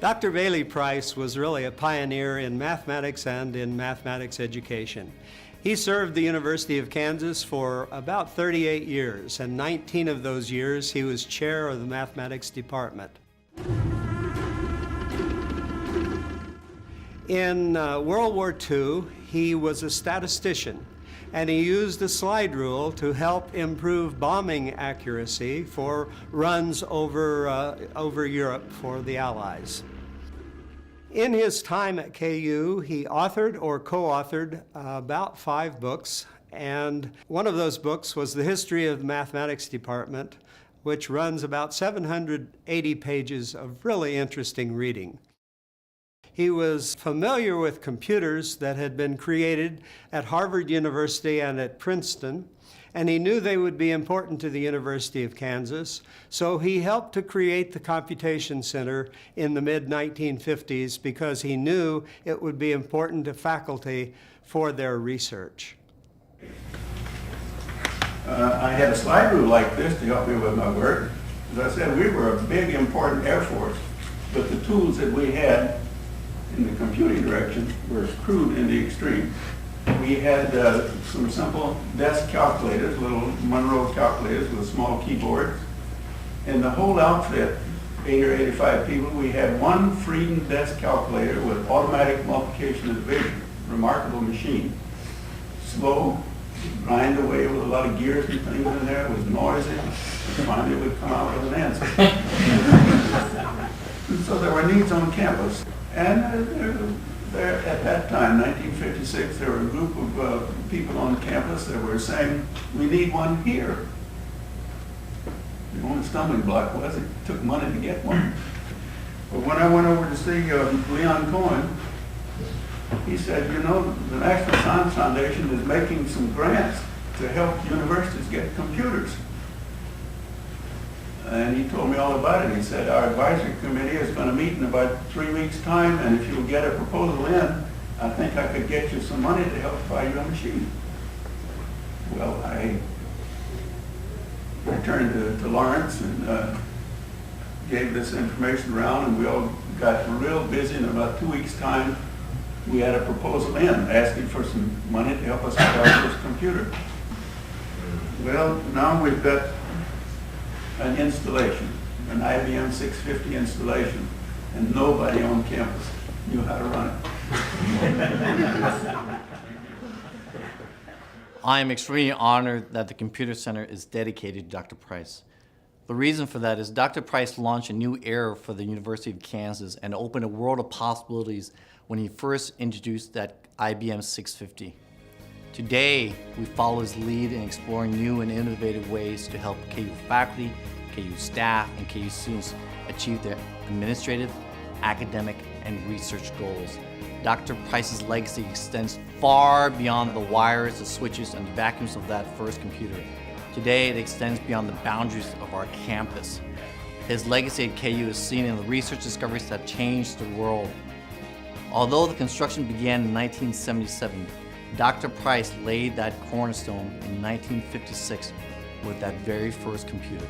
Dr. Bailey Price was really a pioneer in mathematics and in mathematics education. He served the University of Kansas for about 38 years, and 19 of those years he was chair of the mathematics department. In World War II, he was a statistician, and he used the slide rule to help improve bombing accuracy for runs over Europe for the Allies. In his time at KU, he authored or co-authored about 5 books, and one of those books was The History of the Mathematics Department, which runs about 780 pages of really interesting reading. He was familiar with computers that had been created at Harvard University and at Princeton, and he knew they would be important to the University of Kansas, so he helped to create the Computation Center in the mid-1950s because he knew it would be important to faculty for their research. I had a slide rule like this to help me with my work. As I said, we were a big, important Air Force, but the tools that we had in the computing direction were crude in the extreme. We had some simple desk calculators, little Monroe calculators with small keyboards. In the whole outfit, 80 or 85 people, we had one Freedom desk calculator with automatic multiplication and division. Remarkable machine. Slow, grind away with a lot of gears and things in there. It was noisy. Finally, it would come out with an answer. So there were needs on campus. And there, at that time, 1956, there were a group of people on campus that were saying, we need one here. The only stumbling block was it took money to get one. But when I went over to see Leon Cohen, he said, you know, the National Science Foundation is making some grants to help universities get computers. And he told me all about it. He said, our advisory committee is going to meet in about 3 weeks' time, and if you'll get a proposal in, I think I could get you some money to help buy you a machine. Well, I returned to Lawrence and gave this information around, and we all got real busy. In about 2 weeks' time, we had a proposal in asking for some money to help us buy our first computer. Well, now we've got an installation, an IBM 650 installation, and nobody on campus knew how to run it. I am extremely honored that the Computer Center is dedicated to Dr. Price. The reason for that is Dr. Price launched a new era for the University of Kansas and opened a world of possibilities when he first introduced that IBM 650. Today, we follow his lead in exploring new and innovative ways to help KU faculty, KU staff, and KU students achieve their administrative, academic, and research goals. Dr. Price's legacy extends far beyond the wires, the switches, and the vacuums of that first computer. Today, it extends beyond the boundaries of our campus. His legacy at KU is seen in the research discoveries that changed the world. Although the construction began in 1977, Dr. Price laid that cornerstone in 1956 with that very first computer.